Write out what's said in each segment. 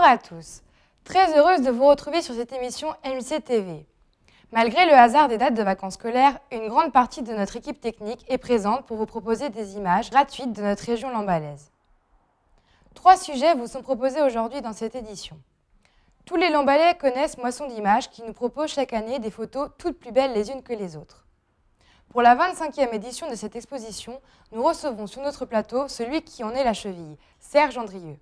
Bonjour à tous, très heureuse de vous retrouver sur cette émission MJC TV. Malgré le hasard des dates de vacances scolaires, une grande partie de notre équipe technique est présente pour vous proposer des images gratuites de notre région lamballaise. 3 sujets vous sont proposés aujourd'hui dans cette édition. Tous les Lambalais connaissent Moisson d'images qui nous propose chaque année des photos toutes plus belles les unes que les autres. Pour la 25e édition de cette exposition, nous recevons sur notre plateau celui qui en est la cheville, Serge Andrieux.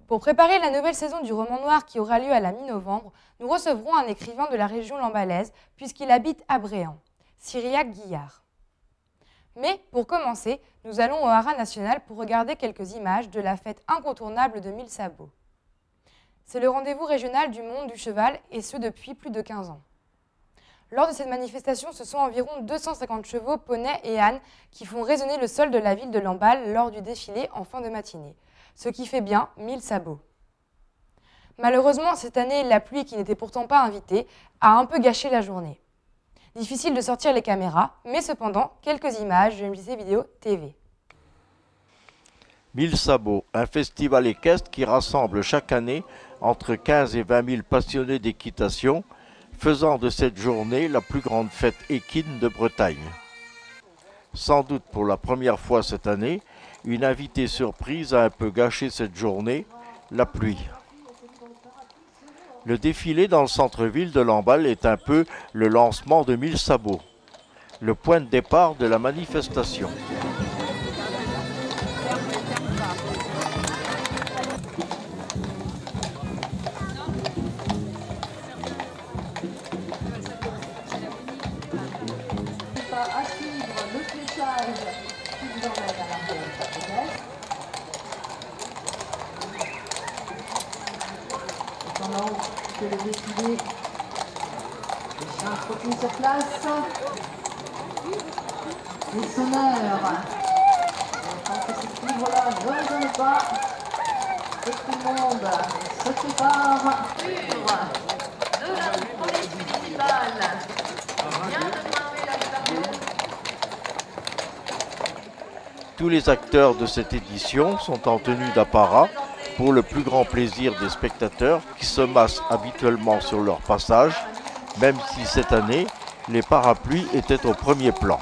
Pour préparer la nouvelle saison du roman noir qui aura lieu à la mi-novembre, nous recevrons un écrivain de la région lambalaise puisqu'il habite à Bréant, Cyriaque Guillard. Mais pour commencer, nous allons au Haras National pour regarder quelques images de la fête incontournable de 1000 sabots. C'est le rendez-vous régional du monde du cheval et ce depuis plus de 15 ans. Lors de cette manifestation, ce sont environ 250 chevaux, poneys et ânes qui font résonner le sol de la ville de Lamballe lors du défilé en fin de matinée, ce qui fait bien 1000 sabots. Malheureusement, cette année, la pluie qui n'était pourtant pas invitée a un peu gâché la journée. Difficile de sortir les caméras, mais cependant, quelques images de MJC Vidéo TV. 1000 sabots, un festival équestre qui rassemble chaque année entre 15 et 20 000 passionnés d'équitation, faisant de cette journée la plus grande fête équine de Bretagne. Sans doute pour la première fois cette année, une invitée surprise a un peu gâché cette journée, la pluie. Le défilé dans le centre-ville de Lamballe est un peu le lancement de 1000 sabots, le point de départ de la manifestation. À suivre le fléchage qui vous emmène à l'arrière de la pédestre. Pendant que le défilé est bien entretenu sur place, les sonneurs, quand ce livre-là ne résonne pas, et tout le monde se prépare sur de la police municipale. Tous les acteurs de cette édition sont en tenue d'apparat pour le plus grand plaisir des spectateurs qui se massent habituellement sur leur passage, même si cette année, les parapluies étaient au premier plan.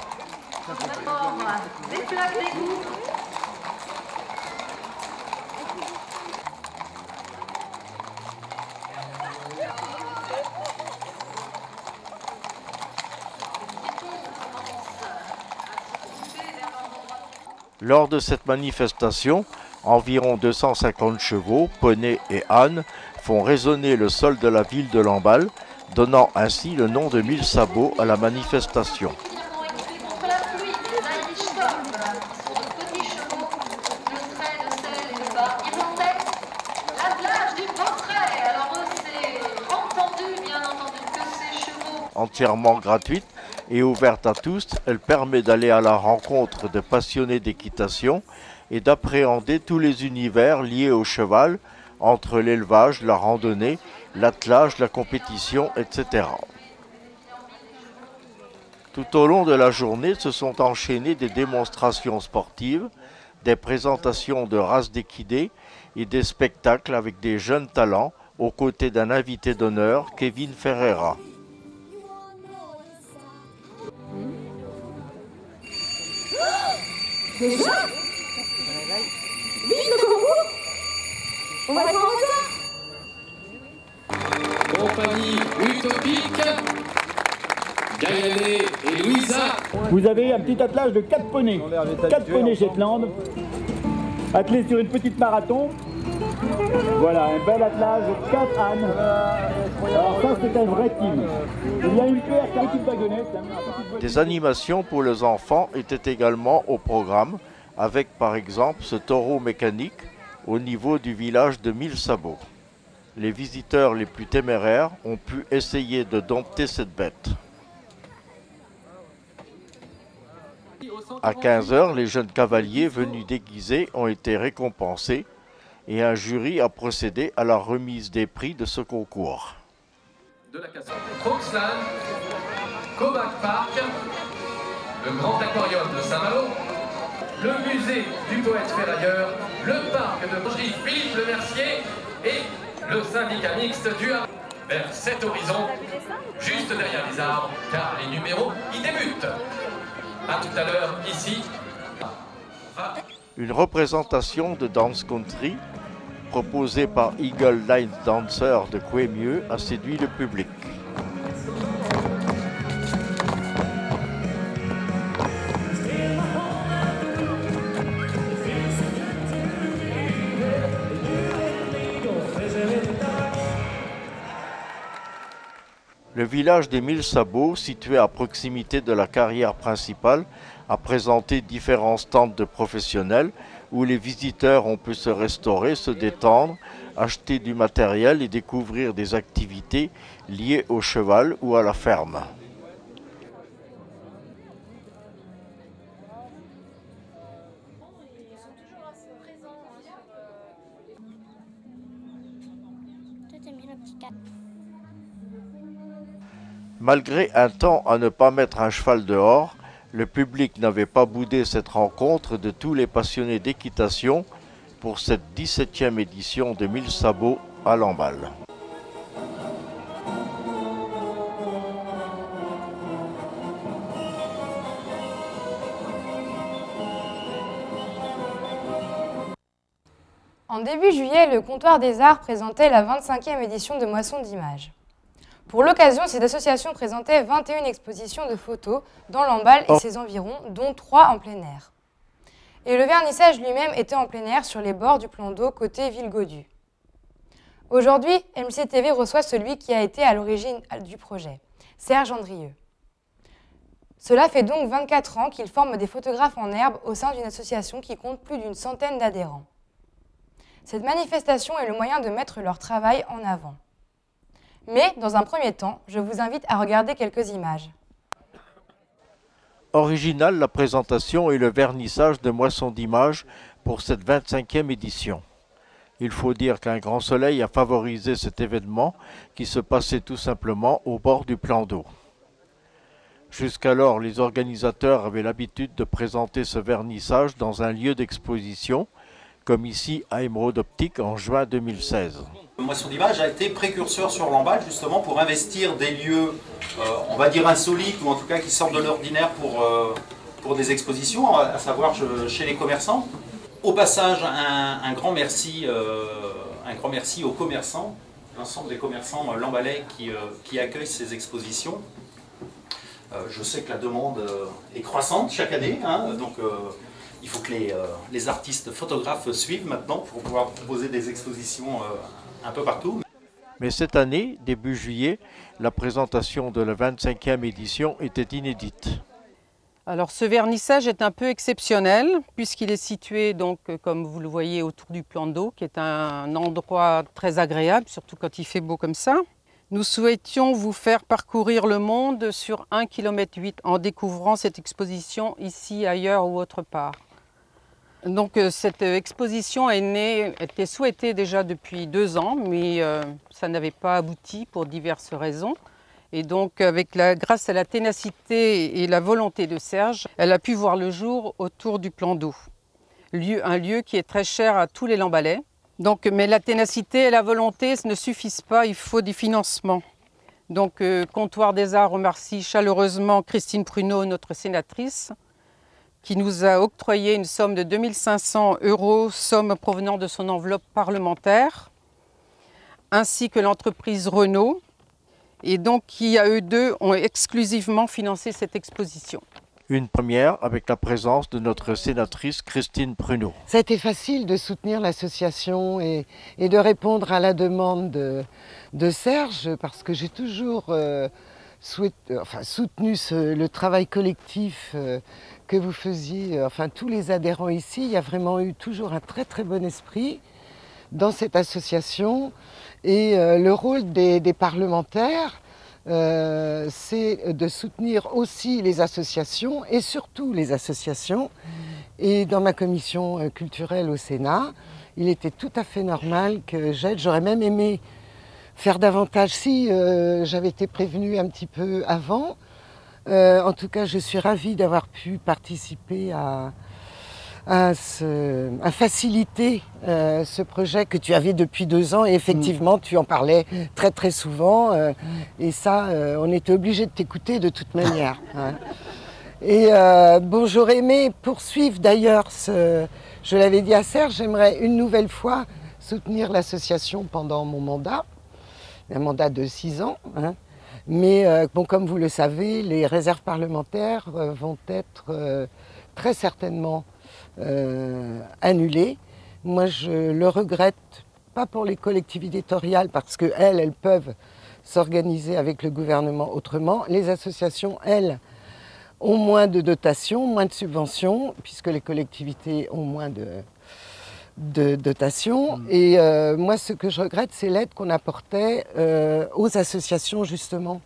Lors de cette manifestation, environ 250 chevaux, poneys et ânes font résonner le sol de la ville de Lamballe, donnant ainsi le nom de 1000 sabots à la manifestation. Entièrement gratuite et ouverte à tous, elle permet d'aller à la rencontre de passionnés d'équitation et d'appréhender tous les univers liés au cheval, entre l'élevage, la randonnée, l'attelage, la compétition, etc. Tout au long de la journée se sont enchaînées des démonstrations sportives, des présentations de races d'équidés et des spectacles avec des jeunes talents aux côtés d'un invité d'honneur, Kevin Ferreira. Déjà ? Vite le corbeau ! On va être en retard ! Compagnie utopique, Gaëlle et Louisa. Vous avez un petit attelage de 4 poneys. 4 poneys Shetland, attelés sur une petite marathon. Voilà, un bel attelage de 4 ânes. Alors ça, c'est un vrai team. Il y a une paire qui a une petite wagonnette. Des animations pour les enfants étaient également au programme, avec par exemple ce taureau mécanique au niveau du village de 1000 sabots. Les visiteurs les plus téméraires ont pu essayer de dompter cette bête. À 15 h, les jeunes cavaliers venus déguisés ont été récompensés et un jury a procédé à la remise des prix de ce concours. De la Cassette, Croxland, Comac Park, le Grand Aquarium de Saint-Malo, le musée du poète ferrailleur, le parc de boucherie Philippe Le Mercier et le syndicat mixte du Havre. Vers cet horizon, juste derrière les arbres, car les numéros y débutent. A tout à l'heure, ici. Une représentation de dance country proposée par Eagle Line Dancer de Couémieux a séduit le public. Le village des 1000 Sabots, situé à proximité de la carrière principale, a présenté différents stands de professionnels où les visiteurs ont pu se restaurer, se détendre, acheter du matériel et découvrir des activités liées au cheval ou à la ferme. Malgré un temps à ne pas mettre un cheval dehors, le public n'avait pas boudé cette rencontre de tous les passionnés d'équitation pour cette 17e édition de 1000 Sabots à Lamballe. En début juillet, le Comptoir des Arts présentait la 25e édition de Moisson d'images. Pour l'occasion, cette association présentait 21 expositions de photos dans Lamballe et ses environs, dont 3 en plein air. Et le vernissage lui-même était en plein air sur les bords du plan d'eau côté Ville-Gaudu. Aujourd'hui, MCTV reçoit celui qui a été à l'origine du projet, Serge Andrieux. Cela fait donc 24 ans qu'il forme des photographes en herbe au sein d'une association qui compte plus d'une centaine d'adhérents. Cette manifestation est le moyen de mettre leur travail en avant. Mais, dans un premier temps, je vous invite à regarder quelques images. Originale la présentation et le vernissage de Moisson d'images pour cette 25e édition. Il faut dire qu'un grand soleil a favorisé cet événement qui se passait tout simplement au bord du plan d'eau. Jusqu'alors, les organisateurs avaient l'habitude de présenter ce vernissage dans un lieu d'exposition, comme ici à Émeraude Optique en juin 2016. Moisson d'images a été précurseur sur Lamballe justement pour investir des lieux, on va dire insolites ou en tout cas qui sortent de l'ordinaire pour des expositions, à savoir chez les commerçants. Au passage, un grand merci aux commerçants, l'ensemble des commerçants lambalais qui accueillent ces expositions. Je sais que la demande est croissante chaque année, hein, donc il faut que les artistes photographes suivent maintenant pour pouvoir proposer des expositions un peu partout. Mais cette année, début juillet, la présentation de la 25e édition était inédite. Alors ce vernissage est un peu exceptionnel puisqu'il est situé, donc, comme vous le voyez, autour du plan d'eau, qui est un endroit très agréable, surtout quand il fait beau comme ça. Nous souhaitions vous faire parcourir le monde sur 1,8 km en découvrant cette exposition ici, ailleurs ou autre part. Donc cette exposition était souhaitée déjà depuis 2 ans, mais ça n'avait pas abouti pour diverses raisons. Et donc grâce à la ténacité et la volonté de Serge, elle a pu voir le jour autour du plan d'eau. Un lieu qui est très cher à tous les Lambalais. Donc, mais la ténacité et la volonté ne suffisent pas, il faut des financements. Donc Comptoir des Arts remercie chaleureusement Christine Pruneau, notre sénatrice, qui nous a octroyé une somme de 2 500 €, somme provenant de son enveloppe parlementaire, ainsi que l'entreprise Renault, et donc qui, à eux deux, ont exclusivement financé cette exposition. Une première avec la présence de notre sénatrice Christine Pruneau. Ça a été facile de soutenir l'association et de répondre à la demande de Serge, parce que j'ai toujours soutenu le travail collectif que vous faisiez, tous les adhérents ici. Il y a vraiment eu toujours un très très bon esprit dans cette association. Et le rôle des parlementaires, c'est de soutenir aussi les associations et surtout les associations. Et dans ma commission culturelle au Sénat, il était tout à fait normal que j'aide. J'aurais même aimé faire davantage si j'avais été prévenue un petit peu avant. En tout cas, je suis ravie d'avoir pu participer à faciliter ce projet que tu avais depuis 2 ans. Et effectivement, tu en parlais très très souvent. Et ça, on était obligé de t'écouter de toute manière. Hein. Et bon, j'aurais aimé poursuivre d'ailleurs, je l'avais dit à Serge, j'aimerais une nouvelle fois soutenir l'association pendant mon mandat, un mandat de 6 ans. Hein. Mais bon, comme vous le savez, les réserves parlementaires vont être très certainement annulées. Moi, je le regrette, pas pour les collectivités territoriales, parce qu'elles peuvent s'organiser avec le gouvernement autrement. Les associations, elles, ont moins de dotations, moins de subventions, puisque les collectivités ont moins de dotations. Et moi, ce que je regrette, c'est l'aide qu'on apportait aux associations, justement.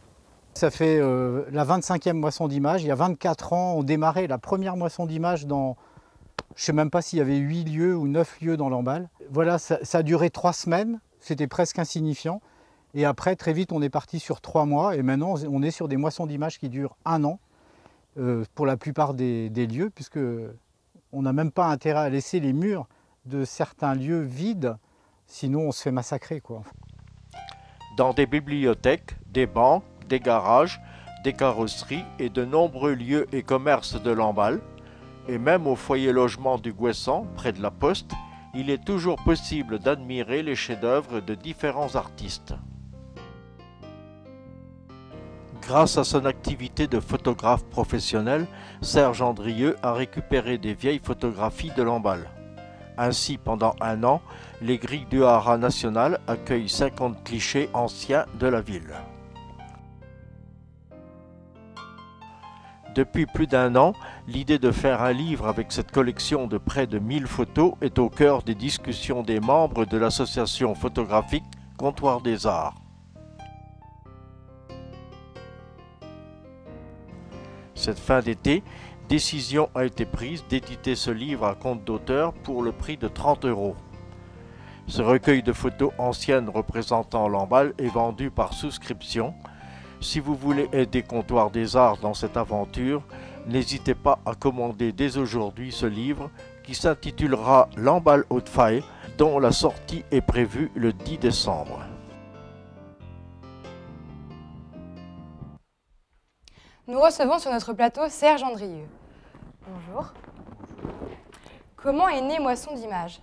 Ça fait la 25e moisson d'images. Il y a 24 ans, on démarrait la première moisson d'images dans, je ne sais même pas s'il y avait 8 lieux ou 9 lieux dans Lamballe. Voilà, ça a duré 3 semaines, c'était presque insignifiant. Et après, très vite, on est parti sur 3 mois. Et maintenant, on est sur des moissons d'images qui durent 1 an. Pour la plupart des lieux, puisque on n'a même pas intérêt à laisser les murs de certains lieux vides, sinon on se fait massacrer, quoi. Dans des bibliothèques, des banques, des garages, des carrosseries et de nombreux lieux et commerces de Lamballe, et même au foyer logement du Guessant, près de la Poste, il est toujours possible d'admirer les chefs-d'œuvre de différents artistes. Grâce à son activité de photographe professionnel, Serge Andrieux a récupéré des vieilles photographies de Lamballe. Ainsi, pendant 1 an, les grilles du Haras national accueillent 50 clichés anciens de la ville. Depuis plus d'1 an, l'idée de faire un livre avec cette collection de près de 1000 photos est au cœur des discussions des membres de l'association photographique Comptoir des Arts. Cette fin d'été, décision a été prise d'éditer ce livre à compte d'auteur pour le prix de 30 €. Ce recueil de photos anciennes représentant Lamballe est vendu par souscription. Si vous voulez aider Comptoir des Arts dans cette aventure, n'hésitez pas à commander dès aujourd'hui ce livre qui s'intitulera Lamballe Haute Faille, dont la sortie est prévue le 10 décembre. Nous recevons sur notre plateau Serge Andrieux. Bonjour. Comment est née Moisson d'images?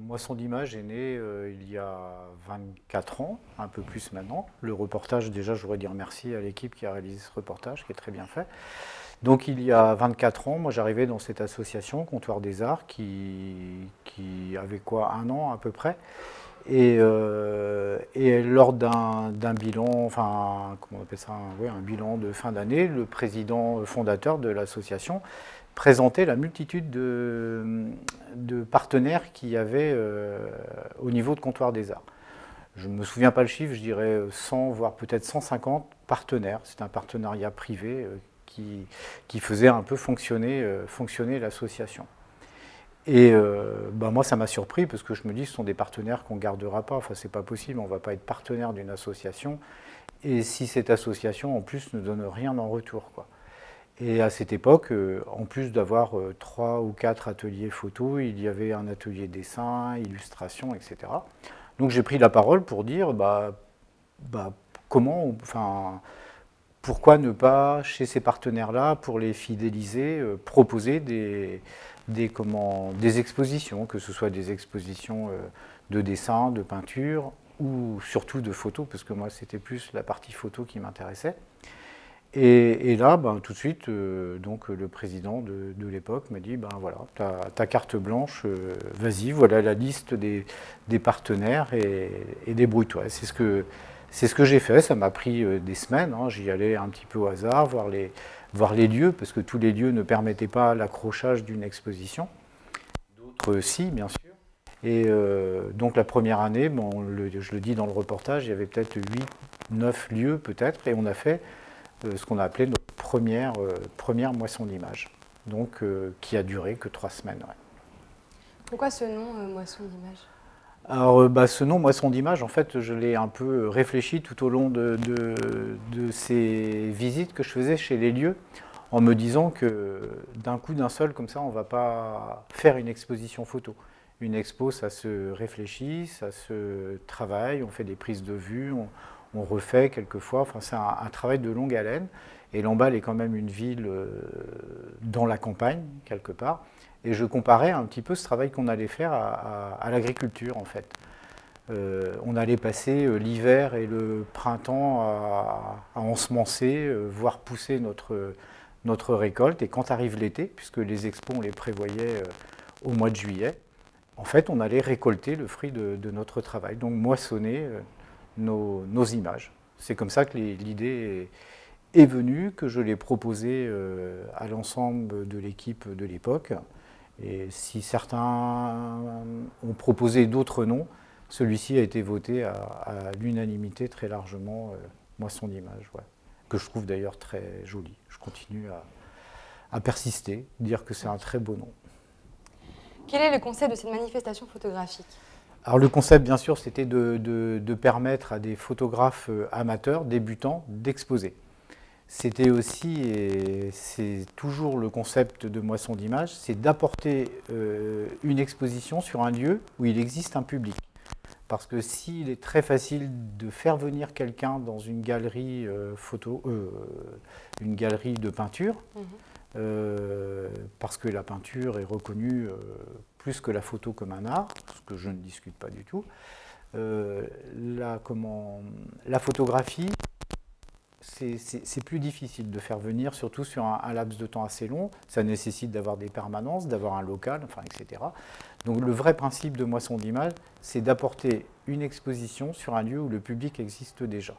Moisson d'images est née il y a 24 ans, un peu plus maintenant. Le reportage, déjà, je voudrais dire merci à l'équipe qui a réalisé ce reportage, qui est très bien fait. Donc il y a 24 ans, moi j'arrivais dans cette association, Comptoir des Arts, qui avait quoi, 1 an à peu près. Et lors d'un bilan, enfin, comment on appelle ça, un bilan de fin d'année, le président fondateur de l'association présentait la multitude de partenaires qu'il y avait au niveau de Comptoir des Arts. Je ne me souviens pas le chiffre, je dirais 100, voire peut-être 150 partenaires. C'est un partenariat privé qui faisait un peu fonctionner l'association. Et moi, ça m'a surpris parce que je me dis, ce sont des partenaires qu'on ne gardera pas. Enfin, c'est pas possible, on ne va pas être partenaire d'une association. Et si cette association, en plus, ne donne rien en retour, quoi. Et à cette époque, en plus d'avoir 3 ou 4 ateliers photo, il y avait un atelier dessin, illustration, etc. Donc j'ai pris la parole pour dire, pourquoi ne pas, chez ces partenaires-là, pour les fidéliser, proposer des expositions, que ce soit des expositions de dessin, de peinture, ou surtout de photos, parce que moi c'était plus la partie photo qui m'intéressait. Et là, tout de suite, donc, le président de l'époque m'a dit, voilà, ta carte blanche, vas-y, voilà la liste des partenaires et débrouille-toi. C'est ce que j'ai fait, ça m'a pris des semaines, hein. J'y allais un petit peu au hasard, voir les lieux, parce que tous les lieux ne permettaient pas l'accrochage d'une exposition. D'autres si, bien sûr. Et donc la première année, je le dis dans le reportage, il y avait peut-être 8, 9 lieux peut-être, et on a fait ce qu'on a appelé notre première moisson d'images, donc qui a duré que 3 semaines. Ouais. Pourquoi ce nom, moisson d'images? Alors, ce nom, moisson d'images, en fait, je l'ai un peu réfléchi tout au long de ces visites que je faisais chez les lieux, en me disant que d'un coup, d'un seul, comme ça, on ne va pas faire une exposition photo. Une expo, ça se réfléchit, ça se travaille, on fait des prises de vue, on refait quelquefois. Enfin, c'est un travail de longue haleine. Et Lamballe est quand même une ville dans la campagne, quelque part. Et je comparais un petit peu ce travail qu'on allait faire à l'agriculture, en fait. On allait passer l'hiver et le printemps à ensemencer, voir pousser notre récolte. Et quand arrive l'été, puisque les expos, on les prévoyait au mois de juillet, en fait, on allait récolter le fruit de notre travail, donc moissonner nos images. C'est comme ça que l'idée est venue, que je l'ai proposée à l'ensemble de l'équipe de l'époque. Et si certains ont proposé d'autres noms, celui-ci a été voté à l'unanimité très largement, Moisson d'images, ouais, que je trouve d'ailleurs très joli. Je continue à persister, dire que c'est un très beau nom. Quel est le concept de cette manifestation photographique? Alors le concept, bien sûr, c'était de permettre à des photographes amateurs, débutants, d'exposer. C'était aussi, et c'est toujours le concept de Moisson d'images, c'est d'apporter une exposition sur un lieu où il existe un public. Parce que s'il est très facile de faire venir quelqu'un dans une galerie une galerie de peinture, parce que la peinture est reconnue plus que la photo comme un art, ce que je ne discute pas du tout. La photographie, c'est plus difficile de faire venir, surtout sur un laps de temps assez long. Ça nécessite d'avoir des permanences, d'avoir un local, enfin, etc. Donc le vrai principe de Moisson d'images, c'est d'apporter une exposition sur un lieu où le public existe déjà.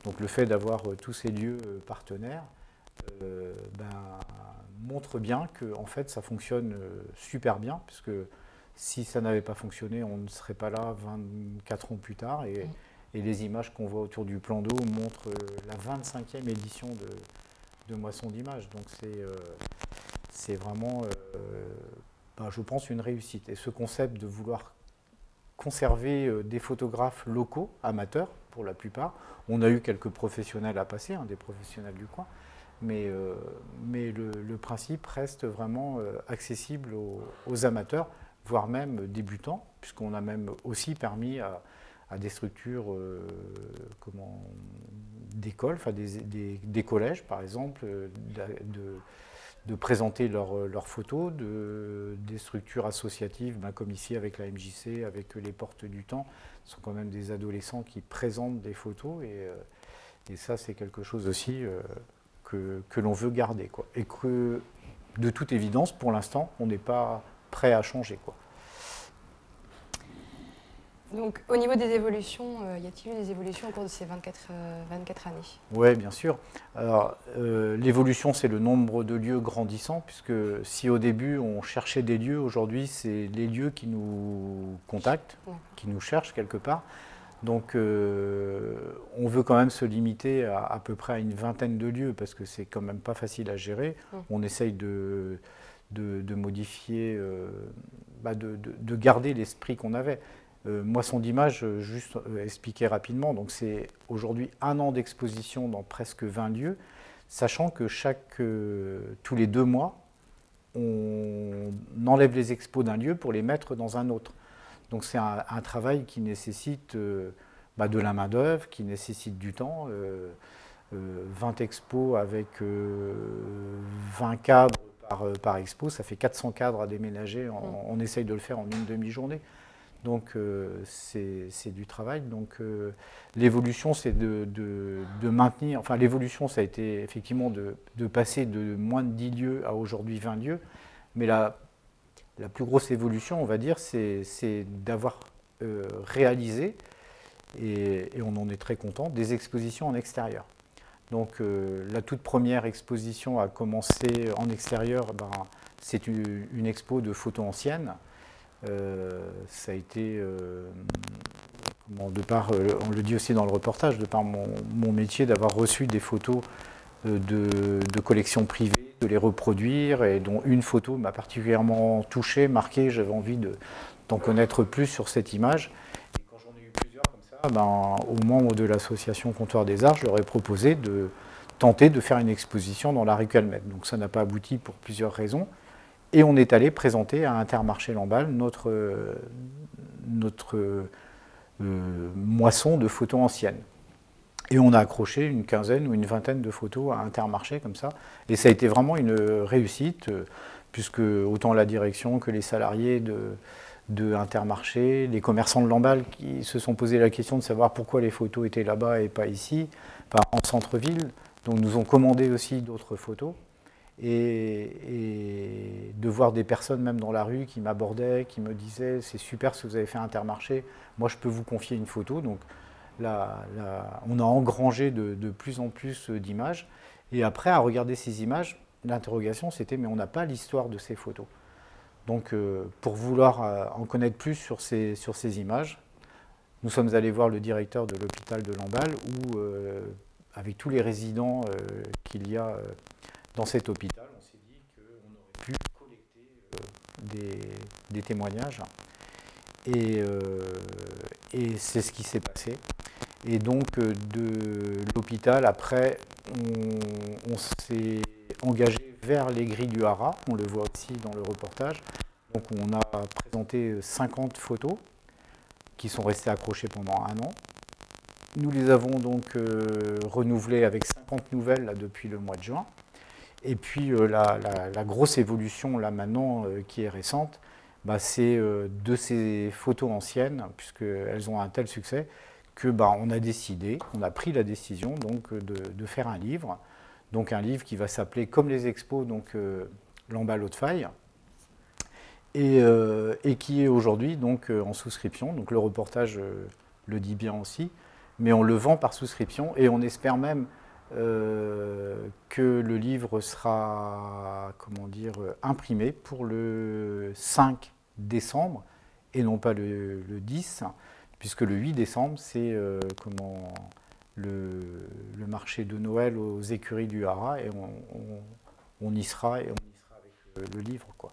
Donc le fait d'avoir tous ces lieux partenaires montre bien que en fait, ça fonctionne super bien, puisque si ça n'avait pas fonctionné, on ne serait pas là 24 ans plus tard. Et les images qu'on voit autour du plan d'eau montrent la 25e édition de Moisson d'images. Donc c'est vraiment, je pense, une réussite. Et ce concept de vouloir conserver des photographes locaux, amateurs pour la plupart, on a eu quelques professionnels à passer, des professionnels du coin, mais le principe reste vraiment accessible aux amateurs, voire même débutants, puisqu'on a même aussi permis à des structures d'écoles, enfin des collèges par exemple, de présenter leurs photos, des structures associatives, comme ici avec la MJC, avec les Portes du Temps. Ce sont quand même des adolescents qui présentent des photos, et ça c'est quelque chose aussi que l'on veut garder, quoi. Et que de toute évidence, pour l'instant, on n'est pas prêt à changer, quoi. Donc, au niveau des évolutions, y a-t-il eu des évolutions au cours de ces 24 années? Oui, bien sûr. Alors, l'évolution, c'est le nombre de lieux grandissant, puisque si au début, on cherchait des lieux, aujourd'hui, c'est les lieux qui nous contactent, qui nous cherchent quelque part. Donc, on veut quand même se limiter à peu près à une vingtaine de lieux, parce que c'est quand même pas facile à gérer. On essaye de modifier, de garder l'esprit qu'on avait. Moisson d'images, juste expliquer rapidement, donc c'est aujourd'hui 1 an d'exposition dans presque 20 lieux, sachant que tous les 2 mois, on enlève les expos d'un lieu pour les mettre dans un autre. Donc c'est un travail qui nécessite de la main-d'œuvre, qui nécessite du temps. 20 expos avec 20 cadres par expo, ça fait 400 cadres à déménager. On essaye de le faire en une demi-journée. Donc c'est du travail. Donc l'évolution, c'est de maintenir. Enfin, l'évolution, ça a été effectivement de passer de moins de 10 lieux à aujourd'hui 20 lieux. Mais la plus grosse évolution, on va dire, c'est d'avoir réalisé, et on en est très content, des expositions en extérieur. Donc la toute première exposition a commencé en extérieur, c'est une expo de photos anciennes. Ça a été, on le dit aussi dans le reportage, de par mon métier, d'avoir reçu des photos de collections privées, de les reproduire, et dont une photo m'a particulièrement touché, marqué. J'avais envie d'en connaître plus sur cette image. Et quand j'en ai eu plusieurs comme ça, au membre de l'association Comptoir des Arts, je leur ai proposé de tenter de faire une exposition dans la rue Calmette. Donc ça n'a pas abouti pour plusieurs raisons. Et on est allé présenter à Intermarché Lamballe notre moisson de photos anciennes. Et on a accroché une quinzaine ou une vingtaine de photos à Intermarché comme ça. Et ça a été vraiment une réussite, puisque autant la direction que les salariés de Intermarché, les commerçants de Lamballe qui se sont posé la question de savoir pourquoi les photos étaient là-bas et pas ici, enfin, en centre-ville. Donc nous ont commandé aussi d'autres photos. Et de voir des personnes même dans la rue qui m'abordaient, qui me disaient « c'est super ce que vous avez fait à Intermarché, moi je peux vous confier une photo ». Donc là, on a engrangé de plus en plus d'images. Et après, à regarder ces images, l'interrogation c'était « mais on n'a pas l'histoire de ces photos ». Donc pour vouloir en connaître plus sur ces images, nous sommes allés voir le directeur de l'hôpital de Lamballe où, avec tous les résidents qu'il y a dans cet hôpital, on s'est dit qu'on aurait pu collecter des témoignages. Et c'est ce qui s'est passé. Et donc, de l'hôpital, après, on s'est engagé vers les grilles du Haras. On le voit aussi dans le reportage. Donc, on a présenté 50 photos qui sont restées accrochées pendant un an. Nous les avons donc renouvelées avec 50 nouvelles là, depuis le mois de juin. Et puis la grosse évolution là maintenant qui est récente, bah, c'est de ces photos anciennes, puisqu'elles ont un tel succès, que bah, on a pris la décision donc, de faire un livre. Donc un livre qui va s'appeler comme les expos, donc Lamballe Haute-Faille, et qui est aujourd'hui donc en souscription. Donc le reportage le dit bien aussi, mais on le vend par souscription et on espère même que le livre sera, comment dire, imprimé pour le 5 décembre et non pas le 10, puisque le 8 décembre, c'est le marché de Noël aux écuries du Haras et on y sera avec le livre, quoi.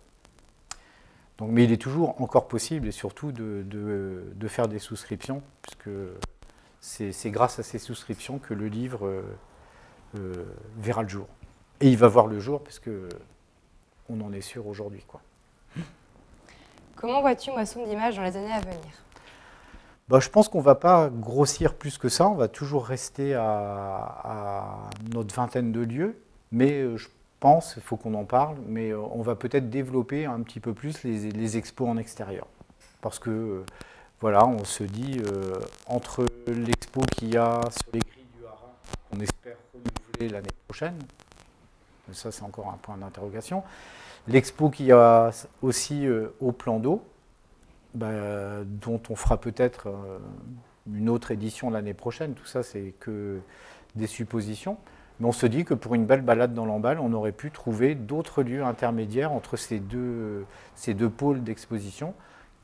Donc, mais il est toujours encore possible et surtout de faire des souscriptions, puisque c'est grâce à ces souscriptions que le livre verra le jour. Et il va voir le jour parce qu'on en est sûr aujourd'hui, quoi. Comment vois-tu Moisson d'images dans les années à venir? Bah, je pense qu'on ne va pas grossir plus que ça, on va toujours rester à notre vingtaine de lieux, mais je pense, il faut qu'on en parle, mais on va peut-être développer un petit peu plus les expos en extérieur. Parce que, voilà, on se dit, entre l'expo qu'il y a sur les grilles du Haras, on espère renouveler l'année prochaine, mais ça c'est encore un point d'interrogation, l'expo qu'il y a aussi au plan d'eau, dont on fera peut-être une autre édition l'année prochaine, tout ça c'est que des suppositions, mais on se dit que pour une belle balade dans Lamballe, on aurait pu trouver d'autres lieux intermédiaires entre ces deux pôles d'exposition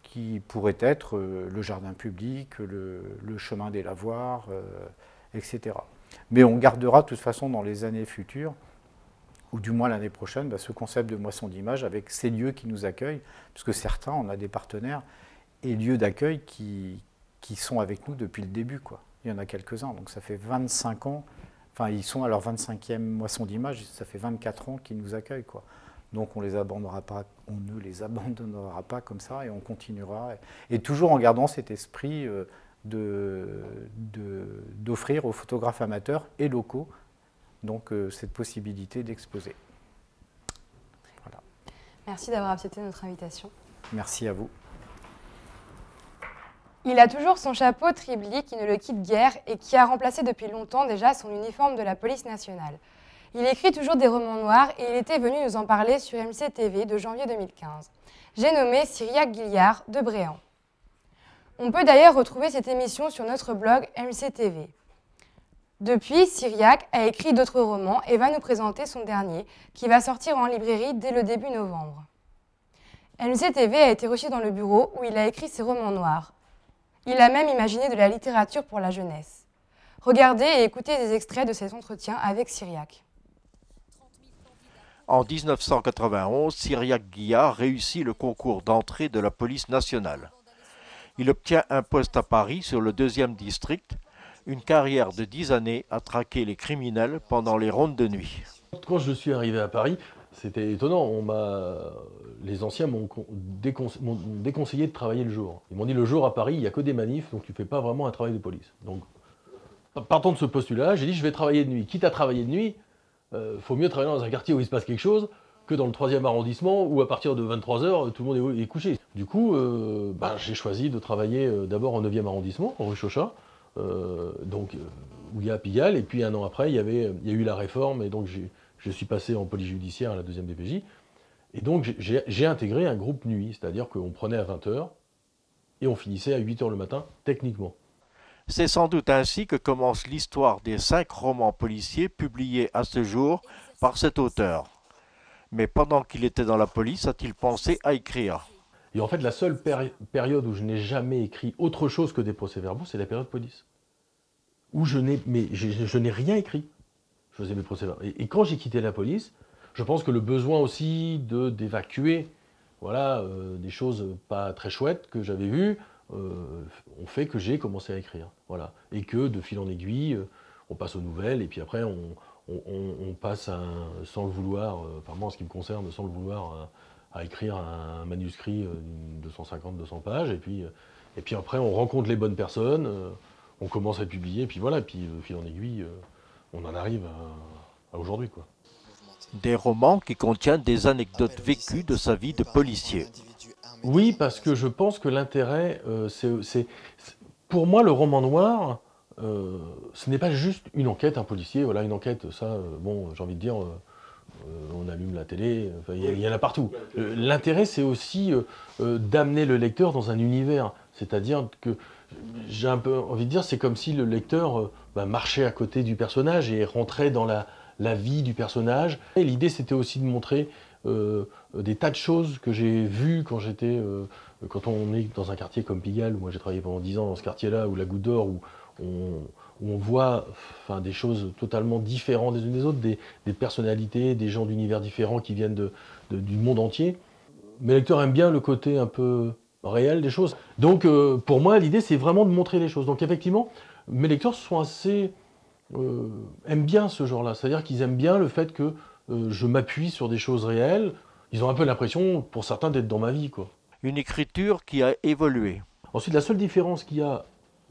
qui pourraient être le jardin public, le chemin des lavoirs, etc. Mais on gardera de toute façon dans les années futures, ou du moins l'année prochaine, ce concept de moisson d'images avec ces lieux qui nous accueillent, puisque certains, on a des partenaires et lieux d'accueil qui sont avec nous depuis le début, quoi. Il y en a quelques-uns, donc ça fait 25 ans, enfin ils sont à leur 25e moisson d'images, ça fait 24 ans qu'ils nous accueillent, quoi. Donc on ne les abandonnera pas comme ça et on continuera. Et toujours en gardant cet esprit d'offrir aux photographes amateurs et locaux donc, cette possibilité d'exposer. Voilà. Merci d'avoir accepté notre invitation. Merci à vous. Il a toujours son chapeau tribli qui ne le quitte guère et qui a remplacé depuis longtemps déjà son uniforme de la police nationale. Il écrit toujours des romans noirs et il était venu nous en parler sur MC TV de janvier 2015. J'ai nommé Cyriaque Guillard de Bréant. On peut d'ailleurs retrouver cette émission sur notre blog MC TV. Depuis, Cyriaque a écrit d'autres romans et va nous présenter son dernier, qui va sortir en librairie dès le début novembre. MC TV a été reçu dans le bureau où il a écrit ses romans noirs. Il a même imaginé de la littérature pour la jeunesse. Regardez et écoutez des extraits de cet entretien avec Cyriaque. En 1991, Cyriaque Guillard réussit le concours d'entrée de la police nationale. Il obtient un poste à Paris sur le 2e district, Une carrière de 10 années à traquer les criminels pendant les rondes de nuit. Quand je suis arrivé à Paris, c'était étonnant. Les anciens m'ont déconseillé de travailler le jour. Ils m'ont dit le jour à Paris, il n'y a que des manifs, donc tu ne fais pas vraiment un travail de police. Donc, partant de ce postulat, j'ai dit je vais travailler de nuit. Quitte à travailler de nuit, faut mieux travailler dans un quartier où il se passe quelque chose que dans le 3e arrondissement où à partir de 23 h, tout le monde est couché. Du coup, j'ai choisi de travailler d'abord en 9e arrondissement, rue Chauchat, où il y a Pigalle, et puis un an après, il y a eu la réforme, et donc je suis passé en police judiciaire à la 2e DPJ, et donc j'ai intégré un groupe nuit, c'est-à-dire qu'on prenait à 20 h, et on finissait à 8 h le matin, techniquement. C'est sans doute ainsi que commence l'histoire des 5 romans policiers publiés à ce jour par cet auteur. Mais pendant qu'il était dans la police, a-t-il pensé à écrire? Et en fait, la seule période où je n'ai jamais écrit autre chose que des procès-verbaux, c'est la période police. Où je n'ai rien écrit. Je faisais mes procès-verbaux. Et quand j'ai quitté la police, je pense que le besoin aussi d'évacuer des choses pas très chouettes que j'avais vues, ont fait que j'ai commencé à écrire. Voilà. Et que de fil en aiguille, on passe aux nouvelles, et puis après on passe sans le vouloir, enfin moi en ce qui me concerne, sans le vouloir, à écrire un manuscrit de 250-200 pages, et puis après on rencontre les bonnes personnes, on commence à publier, et puis voilà, et puis de fil en aiguille, on en arrive à aujourd'hui, quoi. Des romans qui contiennent des anecdotes vécues de sa vie de policier. Oui, parce que je pense que l'intérêt, pour moi, le roman noir, ce n'est pas juste une enquête, un policier, voilà, une enquête, ça, j'ai envie de dire, on allume la télé, il y en a partout. L'intérêt, c'est aussi d'amener le lecteur dans un univers, c'est-à-dire que j'ai un peu envie de dire, c'est comme si le lecteur marchait à côté du personnage et rentrait dans la vie du personnage. Et l'idée, c'était aussi de montrer des tas de choses que j'ai vues quand on est dans un quartier comme Pigalle, où moi j'ai travaillé pendant 10 ans dans ce quartier-là, ou la Goutte d'Or, où on voit des choses totalement différentes les unes des autres, des personnalités, des gens d'univers différents qui viennent du monde entier. Mes lecteurs aiment bien le côté un peu réel des choses. Donc pour moi, l'idée, c'est vraiment de montrer les choses. Donc effectivement, mes lecteurs aiment bien ce genre-là. C'est-à-dire qu'ils aiment bien le fait que je m'appuie sur des choses réelles. Ils ont un peu l'impression, pour certains, d'être dans ma vie, quoi. Une écriture qui a évolué. Ensuite, la seule différence qu'il y a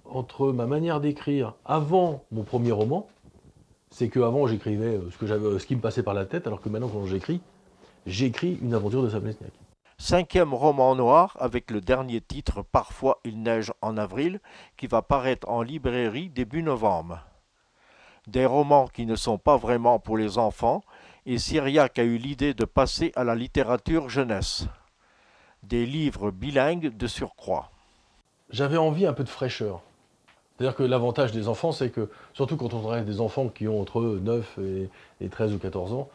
entre ma manière d'écrire avant mon premier roman, c'est qu'avant j'écrivais ce qui me passait par la tête, alors que maintenant quand j'écris une aventure de Sablesniak. 5e roman noir avec le dernier titre « Parfois il neige en avril » qui va paraître en librairie début novembre. Des romans qui ne sont pas vraiment pour les enfants, et Cyriaque a eu l'idée de passer à la littérature jeunesse. Des livres bilingues de surcroît. J'avais envie un peu de fraîcheur. C'est-à-dire que l'avantage des enfants, c'est que, surtout quand on travaille avec des enfants qui ont entre 9 et 13 ou 14 ans,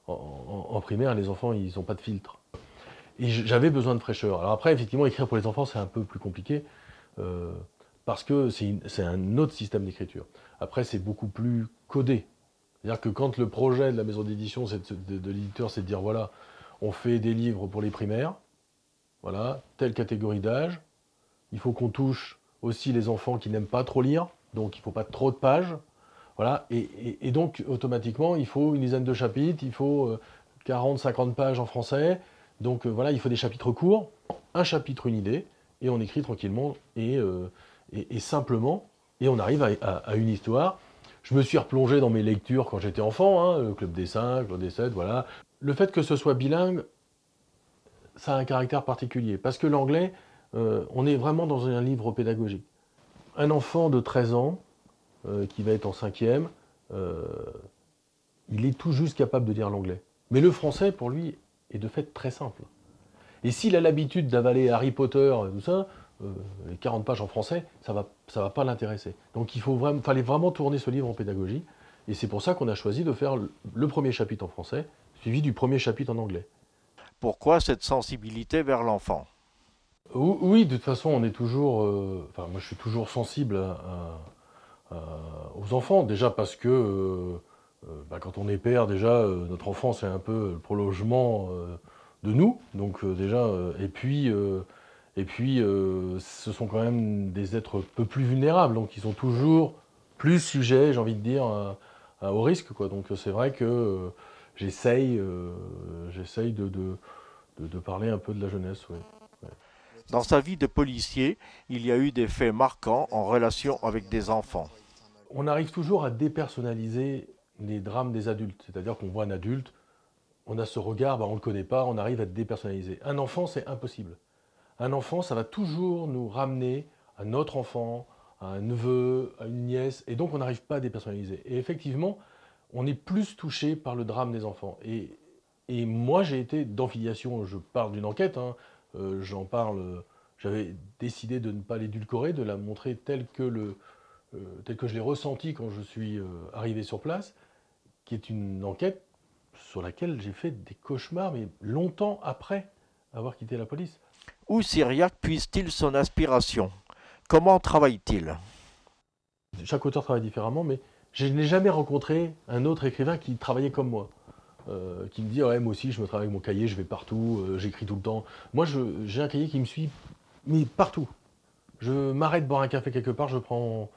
en primaire, les enfants, ils n'ont pas de filtre. Et j'avais besoin de fraîcheur. Alors après, effectivement, écrire pour les enfants, c'est un peu plus compliqué, parce que c'est un autre système d'écriture. Après, c'est beaucoup plus codé. C'est-à-dire que quand le projet de la maison d'édition, de l'éditeur, c'est de dire, voilà, on fait des livres pour les primaires, voilà, telle catégorie d'âge, il faut qu'on touche aussi les enfants qui n'aiment pas trop lire, donc il ne faut pas trop de pages, voilà, et donc automatiquement, il faut une dizaine de chapitres, il faut 40-50 pages en français, donc voilà, il faut des chapitres courts, un chapitre, une idée, et on écrit tranquillement et simplement, et on arrive à une histoire. Je me suis replongé dans mes lectures quand j'étais enfant, le Club des 5, Club des 7, voilà. Le fait que ce soit bilingue, ça a un caractère particulier, parce que l'anglais, on est vraiment dans un livre pédagogique. Un enfant de 13 ans, qui va être en 5e, il est tout juste capable de lire l'anglais. Mais le français, pour lui, est de fait très simple. Et s'il a l'habitude d'avaler Harry Potter et tout ça, les 40 pages en français, ça va pas l'intéresser. Donc fallait vraiment tourner ce livre en pédagogie, et c'est pour ça qu'on a choisi de faire le premier chapitre en français, suivi du premier chapitre en anglais. Pourquoi cette sensibilité vers l'enfant? Oui, de toute façon, on est toujours... moi, je suis toujours sensible aux enfants, déjà parce que quand on est père, déjà, notre enfant, c'est un peu le prolongement de nous, donc déjà, et puis Et puis, ce sont quand même des êtres un peu plus vulnérables, donc ils sont toujours plus sujets, j'ai envie de dire, au risque, quoi. Donc c'est vrai que j'essaye de parler un peu de la jeunesse, oui. Ouais. Dans sa vie de policier, il y a eu des faits marquants en relation avec des enfants. On arrive toujours à dépersonnaliser les drames des adultes, c'est-à-dire qu'on voit un adulte, on a ce regard, on ne le connaît pas, on arrive à dépersonnaliser. Un enfant, c'est impossible. Un enfant, ça va toujours nous ramener à notre enfant, à un neveu, à une nièce, et donc on n'arrive pas à dépersonnaliser. Et effectivement, on est plus touché par le drame des enfants. Et moi, j'ai été dans Filiation, je parle d'une enquête, hein, j'en parle, j'avais décidé de ne pas l'édulcorer, de la montrer telle que je l'ai ressentie quand je suis arrivé sur place, qui est une enquête sur laquelle j'ai fait des cauchemars, mais longtemps après avoir quitté la police. Où Cyriaque puise-t-il son inspiration? Comment travaille-t-il? Chaque auteur travaille différemment, mais je n'ai jamais rencontré un autre écrivain qui travaillait comme moi. Qui me dit ouais, moi aussi je me travaille avec mon cahier, je vais partout, j'écris tout le temps. Moi j'ai un cahier qui me suit mais partout. Je m'arrête boire un café quelque part, je prends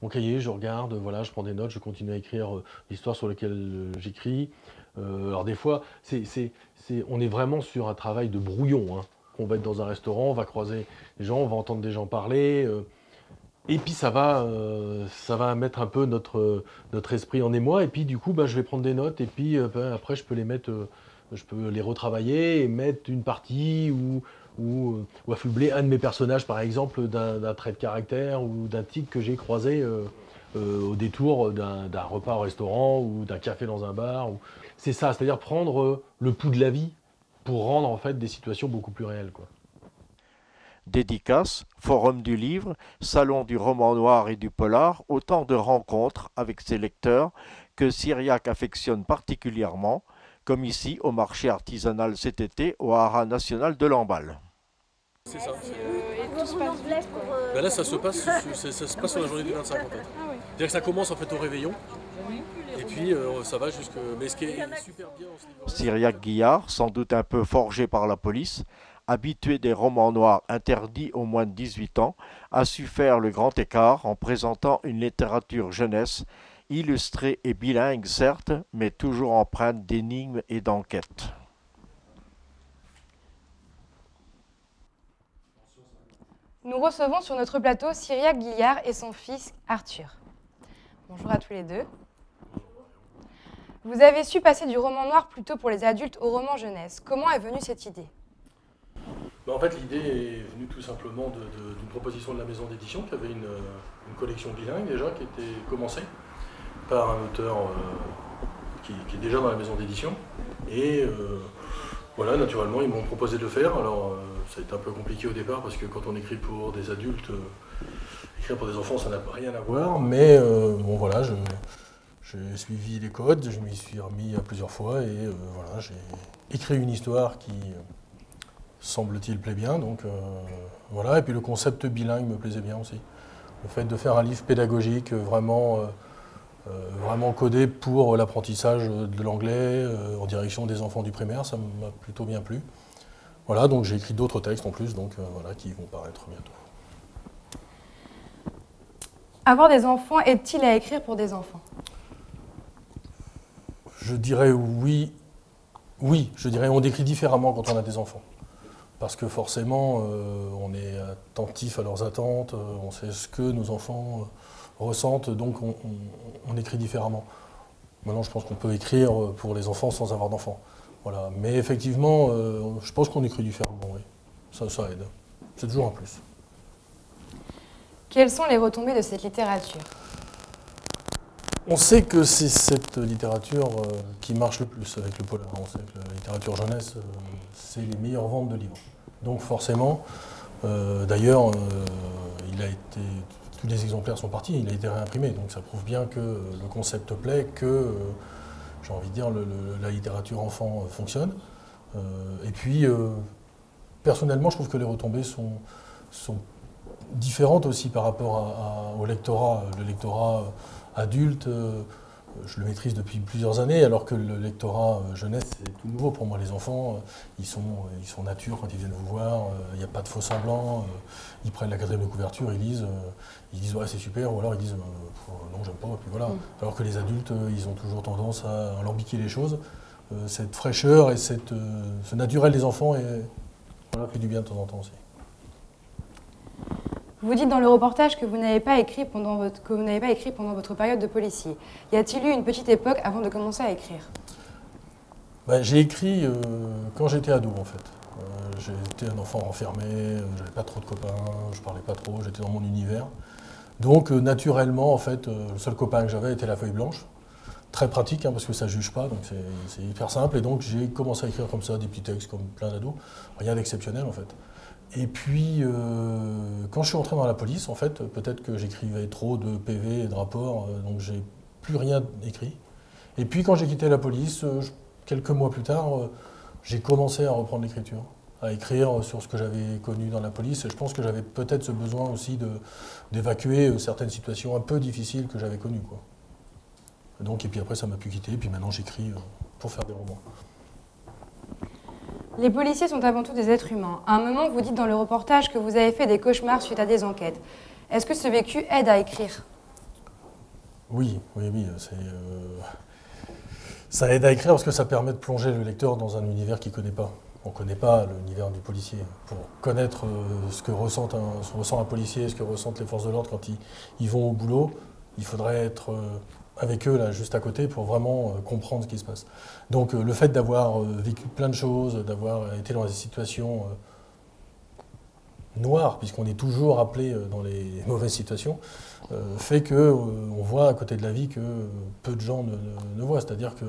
mon cahier, je regarde, voilà, je prends des notes, je continue à écrire l'histoire sur laquelle j'écris. Alors des fois, on est vraiment sur un travail de brouillon. Hein. On va être dans un restaurant, on va croiser des gens, on va entendre des gens parler. Et puis ça va mettre un peu notre esprit en émoi, et puis du coup je vais prendre des notes, et puis après je peux les retravailler et mettre une partie ou affubler un de mes personnages par exemple d'un trait de caractère ou d'un tic que j'ai croisé au détour d'un repas au restaurant ou d'un café dans un bar. C'est ça, c'est-à-dire prendre le pouls de la vie pour rendre en fait des situations beaucoup plus réelles, quoi. Dédicaces, forum du livre, salon du roman noir et du polar, autant de rencontres avec ses lecteurs que Cyriaque affectionne particulièrement, comme ici au marché artisanal cet été au haras national de Lamballe. C'est ça. Là, ça se passe sur la journée du 25 en fait. C'est-à-dire que ça commence en fait au réveillon. Et puis ça va jusque. Mais ce qui est super bien en ce livre. Cyriaque Guillard, sans doute un peu forgé par la police, habitué des romans noirs interdits aux moins de 18 ans, a su faire le grand écart en présentant une littérature jeunesse, illustrée et bilingue certes, mais toujours empreinte d'énigmes et d'enquêtes. Nous recevons sur notre plateau Cyriaque Guillard et son fils Arthur. Bonjour à tous les deux. Vous avez su passer du roman noir plutôt pour les adultes au roman jeunesse. Comment est venue cette idée ? En fait, l'idée est venue tout simplement d'une proposition de la maison d'édition qui avait une collection bilingue déjà, qui était commencée par un auteur qui est déjà dans la maison d'édition. Et voilà, naturellement, ils m'ont proposé de le faire. Alors, ça a été un peu compliqué au départ parce que quand on écrit pour des adultes, écrire pour des enfants, ça n'a rien à voir. Mais bon, voilà, j'ai suivi les codes, je m'y suis remis plusieurs fois et voilà, j'ai écrit une histoire qui semble-t-il plaît bien, donc voilà, et puis le concept bilingue me plaisait bien aussi. Le fait de faire un livre pédagogique vraiment codé pour l'apprentissage de l'anglais en direction des enfants du primaire, ça m'a plutôt bien plu. Voilà, donc j'ai écrit d'autres textes en plus, donc voilà, qui vont paraître bientôt. Avoir des enfants aide-t-il à écrire pour des enfants ? Je dirais oui. Oui, je dirais on écrit différemment quand on a des enfants. Parce que forcément, on est attentif à leurs attentes, on sait ce que nos enfants ressentent, donc on écrit différemment. Maintenant, je pense qu'on peut écrire pour les enfants sans avoir d'enfants. Voilà. Mais effectivement, je pense qu'on écrit différemment, oui. Ça aide. C'est toujours un plus. Quelles sont les retombées de cette littérature ? On sait que c'est cette littérature qui marche le plus avec le polar. On sait que la littérature jeunesse, c'est les meilleures ventes de livres. Donc forcément, d'ailleurs, tous les exemplaires sont partis, il a été réimprimé. Donc ça prouve bien que le concept plaît, que, j'ai envie de dire, la littérature enfant fonctionne. Et puis, personnellement, je trouve que les retombées sont différentes aussi par rapport au lectorat. Le lectorat adulte je le maîtrise depuis plusieurs années, alors que le lectorat jeunesse, c'est tout nouveau pour moi. Les enfants, ils sont nature quand ils viennent vous voir, il n'y a pas de faux semblants, ils prennent la 4e de couverture, ils disent ouais c'est super, ou alors ils disent non j'aime pas, et puis voilà. Alors que les adultes, ils ont toujours tendance à alambiquer les choses. Cette fraîcheur et ce naturel des enfants fait du bien de temps en temps aussi. Vous dites dans le reportage que vous n'avez pas écrit pendant votre période de policier. Y a-t-il eu une petite époque avant de commencer à écrire? J'ai écrit quand j'étais ado en fait. J'étais un enfant renfermé, j'avais pas trop de copains, je parlais pas trop, j'étais dans mon univers. Donc naturellement en fait, le seul copain que j'avais était la feuille blanche. Très pratique parce que ça ne juge pas, donc c'est hyper simple. Et donc j'ai commencé à écrire comme ça des petits textes comme plein d'ados, rien d'exceptionnel en fait. Et puis, quand je suis entré dans la police, en fait, peut-être que j'écrivais trop de PV et de rapports, donc j'ai plus rien écrit. Et puis, quand j'ai quitté la police, quelques mois plus tard, j'ai commencé à reprendre l'écriture, à écrire sur ce que j'avais connu dans la police. Et je pense que j'avais peut-être ce besoin aussi d'évacuer certaines situations un peu difficiles que j'avais connues, quoi. Donc, et puis après, ça m'a pu quitter. Et puis maintenant, j'écris pour faire des romans. Les policiers sont avant tout des êtres humains. À un moment, vous dites dans le reportage que vous avez fait des cauchemars suite à des enquêtes. Est-ce que ce vécu aide à écrire? Oui. Ça aide à écrire parce que ça permet de plonger le lecteur dans un univers qu'il ne connaît pas. On ne connaît pas l'univers du policier. Pour connaître ce que ressent un policier, ce que ressentent les forces de l'ordre quand ils vont au boulot, il faudrait être avec eux là juste à côté pour vraiment comprendre ce qui se passe. Donc le fait d'avoir vécu plein de choses, d'avoir été dans des situations noires, puisqu'on est toujours appelé dans les mauvaises situations, fait qu'on voit à côté de la vie que peu de gens ne voient. C'est-à-dire que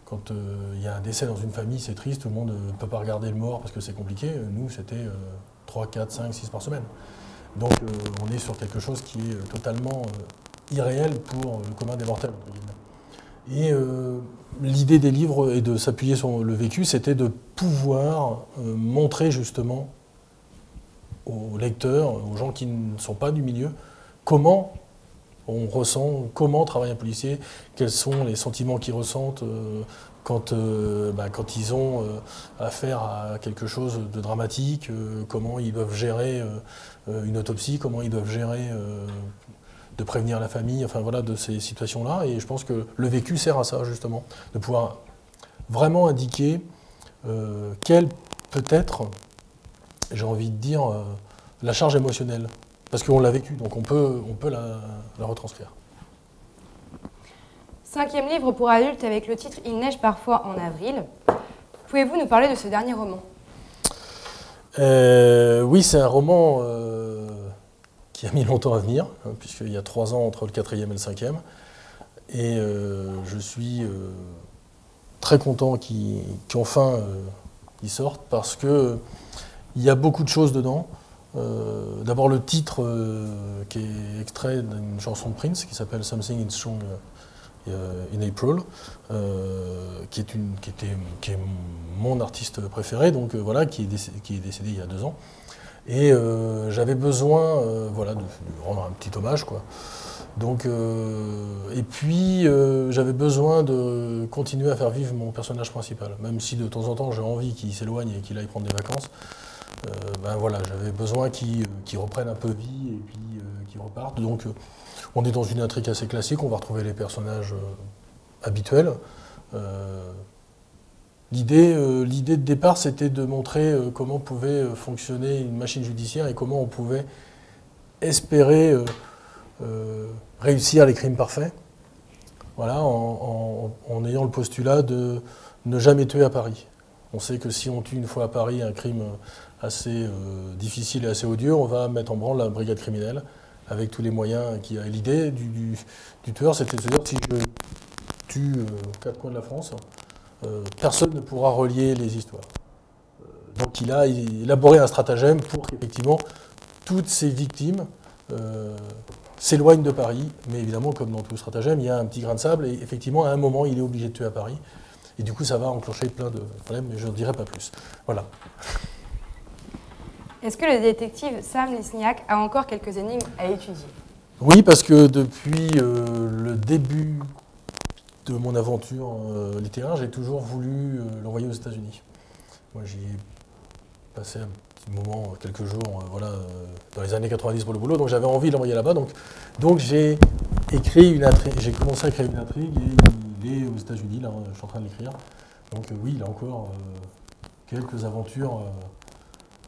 quand il y a un décès dans une famille, c'est triste, tout le monde ne peut pas regarder le mort parce que c'est compliqué. Nous, c'était 3, 4, 5, 6 par semaine. Donc on est sur quelque chose qui est totalement irréel pour le commun des mortels. Et l'idée des livres et de s'appuyer sur le vécu, c'était de pouvoir montrer justement aux lecteurs, aux gens qui ne sont pas du milieu, comment on ressent, comment travaille un policier, quels sont les sentiments qu'ils ressentent quand ils ont affaire à quelque chose de dramatique, comment ils doivent gérer une autopsie, comment ils doivent gérer de prévenir la famille, enfin voilà, de ces situations-là. Et je pense que le vécu sert à ça, justement, de pouvoir vraiment indiquer quelle peut être, j'ai envie de dire, la charge émotionnelle. Parce qu'on l'a vécu, donc on peut la retranscrire. 5e livre pour adultes avec le titre « Il neige parfois en avril ». Pouvez-vous nous parler de ce dernier roman? Oui, c'est un roman qui a mis longtemps à venir, puisqu'il y a 3 ans entre le 4e et le 5e. Et je suis très content qu'enfin ils sortent, parce qu'il y a beaucoup de choses dedans. D'abord le titre qui est extrait d'une chanson de Prince qui s'appelle « Something is Strong in April », qui est mon artiste préféré, donc voilà, qui est décédé il y a 2 ans. Et j'avais besoin voilà, de rendre un petit hommage, quoi. Donc, et puis j'avais besoin de continuer à faire vivre mon personnage principal, même si de temps en temps j'ai envie qu'il s'éloigne et qu'il aille prendre des vacances. Voilà, j'avais besoin qu'il reprenne un peu vie et puis qu'il reparte. Donc on est dans une intrigue assez classique, on va retrouver les personnages habituels. L'idée de départ, c'était de montrer comment pouvait fonctionner une machine judiciaire et comment on pouvait espérer réussir les crimes parfaits, voilà, en ayant le postulat de ne jamais tuer à Paris. On sait que si on tue une fois à Paris un crime assez difficile et assez odieux, on va mettre en branle la brigade criminelle avec tous les moyens qu'il y a. L'idée du tueur, c'était de se dire, si je tue 4 coins de la France, personne ne pourra relier les histoires. Donc il a élaboré un stratagème pour qu'effectivement toutes ces victimes s'éloignent de Paris, mais évidemment, comme dans tout stratagème, il y a un petit grain de sable, et effectivement, à un moment, il est obligé de tuer à Paris. Et du coup, ça va enclencher plein de problèmes, mais je n'en dirai pas plus. Voilà. Est-ce que le détective Sam Lesniak a encore quelques énigmes à étudier? Oui, parce que depuis le début de mon aventure littéraire, j'ai toujours voulu l'envoyer aux États-Unis. Moi, j'y ai passé un petit moment, quelques jours, dans les années 90 pour le boulot, donc j'avais envie de l'envoyer là-bas. Donc j'ai commencé à écrire une intrigue et il est aux États-Unis, là, je suis en train de l'écrire. Donc oui, il a encore quelques aventures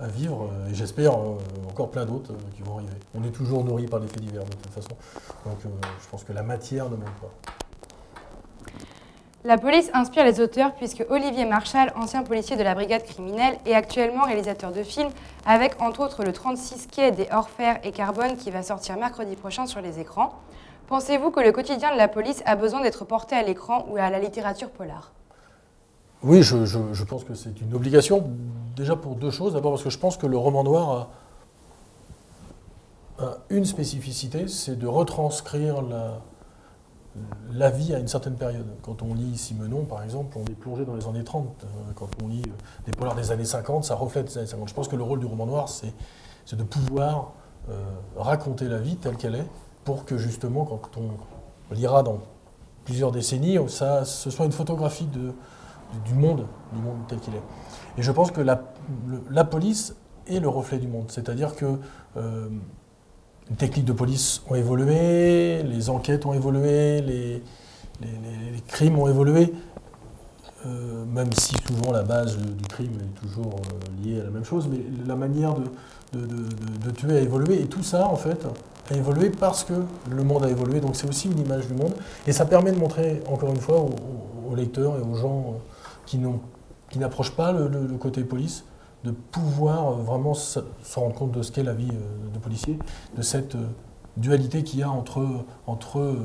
à vivre et j'espère encore plein d'autres qui vont arriver. On est toujours nourri par les faits divers de toute façon, donc je pense que la matière ne manque pas. La police inspire les auteurs puisque Olivier Marchal, ancien policier de la brigade criminelle, est actuellement réalisateur de films avec entre autres le 36 quai des Orfers et Carbone qui va sortir mercredi prochain sur les écrans. Pensez-vous que le quotidien de la police a besoin d'être porté à l'écran ou à la littérature polar? Oui, je pense que c'est une obligation, déjà pour deux choses. D'abord parce que je pense que le roman noir a une spécificité, c'est de retranscrire la vie à une certaine période. Quand on lit Simenon, par exemple, on est plongé dans les années 30. Quand on lit des polars des années 50, ça reflète les années 50. Je pense que le rôle du roman noir, c'est de pouvoir raconter la vie telle qu'elle est, pour que justement, quand on lira dans plusieurs décennies, ce soit une photographie du monde tel qu'il est. Et je pense que la police est le reflet du monde. C'est-à-dire que les techniques de police ont évolué, les enquêtes ont évolué, les crimes ont évolué, même si souvent la base du crime est toujours liée à la même chose, mais la manière de tuer a évolué, et tout ça, en fait, a évolué parce que le monde a évolué, donc c'est aussi une image du monde, et ça permet de montrer, encore une fois, aux lecteurs et aux gens qui n'approchent pas le côté police, de pouvoir vraiment se rendre compte de ce qu'est la vie de policier, de cette dualité qu'il y a entre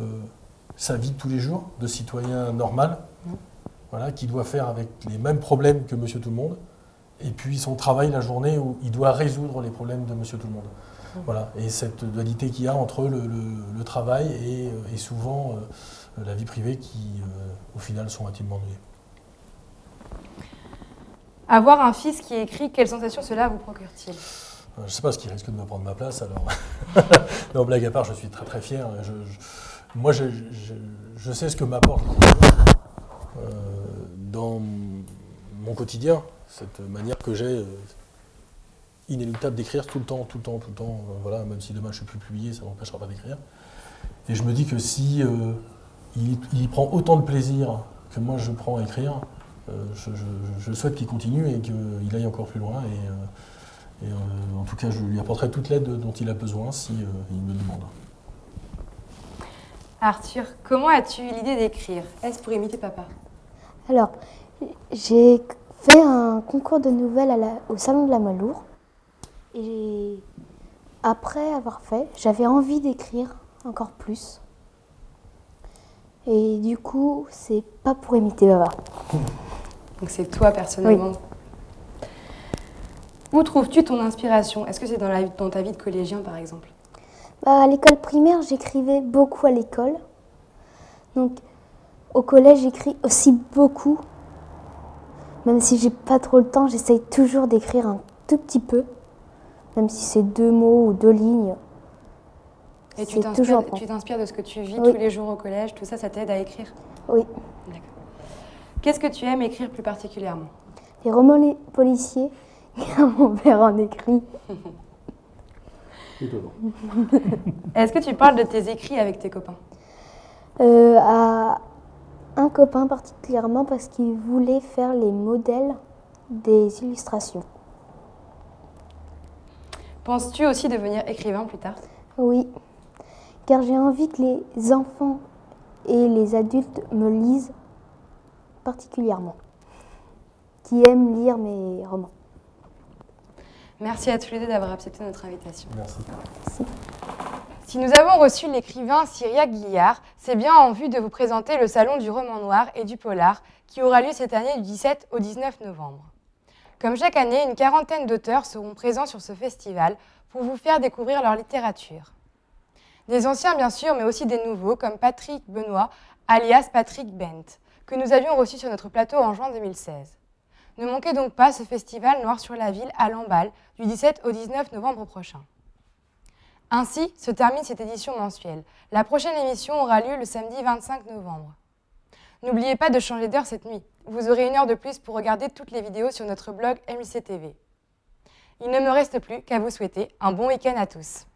sa vie de tous les jours, de citoyen normal, voilà, qui doit faire avec les mêmes problèmes que Monsieur Tout-le-Monde, et puis son travail la journée où il doit résoudre les problèmes de Monsieur Tout-le-Monde. Voilà. Et cette dualité qu'il y a entre le travail et souvent la vie privée qui, au final, sont intimement liées. Avoir un fils qui écrit, quelle sensation cela vous procure-t-il? Je ne sais pas ce qui risque de me prendre ma place, alors. Non, blague à part, je suis très très fier. Moi, je sais ce que m'apporte dans mon quotidien, cette manière que j'ai inéluctable d'écrire tout le temps. Voilà, même si demain je ne suis plus publié, ça ne m'empêchera pas d'écrire. Et je me dis que si il prend autant de plaisir que moi je prends à écrire, je souhaite qu'il continue et qu'il aille encore plus loin. Et en tout cas, je lui apporterai toute l'aide dont il a besoin si il me demande. Arthur, comment as-tu eu l'idée d'écrire? Est-ce pour imiter papa? Alors, j'ai fait un concours de nouvelles au Salon de la Maloure. Et après avoir fait, j'avais envie d'écrire encore plus. Et du coup, c'est pas pour imiter papa. Donc c'est toi personnellement. Oui. Où trouves-tu ton inspiration? Est-ce que c'est dans ta vie de collégien par exemple? À l'école primaire, j'écrivais beaucoup à l'école. Donc au collège, j'écris aussi beaucoup. Même si j'ai pas trop le temps, j'essaye toujours d'écrire un tout petit peu. Même si c'est 2 mots ou 2 lignes. Et tu t'inspires de ce que tu vis tous les jours au collège, tout ça, ça t'aide à écrire? Oui. D'accord. Qu'est-ce que tu aimes écrire plus particulièrement? Les romans policiers, mon père en écrit. Est-ce que tu parles de tes écrits avec tes copains? À un copain particulièrement parce qu'il voulait faire les modèles des illustrations. Penses-tu aussi devenir écrivain plus tard? Oui, car j'ai envie que les enfants et les adultes me lisent particulièrement, qui aiment lire mes romans. Merci à tous les deux d'avoir accepté notre invitation. Merci. Merci. Si nous avons reçu l'écrivain Cyriaque Guillard, c'est bien en vue de vous présenter le Salon du roman noir et du polar qui aura lieu cette année du 17 au 19 novembre. Comme chaque année, une quarantaine d'auteurs seront présents sur ce festival pour vous faire découvrir leur littérature. Des anciens bien sûr, mais aussi des nouveaux comme Patrick Benoît, alias Patrick Bent, que nous avions reçu sur notre plateau en juin 2016. Ne manquez donc pas ce festival Noir sur la ville à Lamballe du 17 au 19 novembre prochain. Ainsi se termine cette édition mensuelle. La prochaine émission aura lieu le samedi 25 novembre. N'oubliez pas de changer d'heure cette nuit. Vous aurez 1 heure de plus pour regarder toutes les vidéos sur notre blog MJC TV. Il ne me reste plus qu'à vous souhaiter un bon week-end à tous.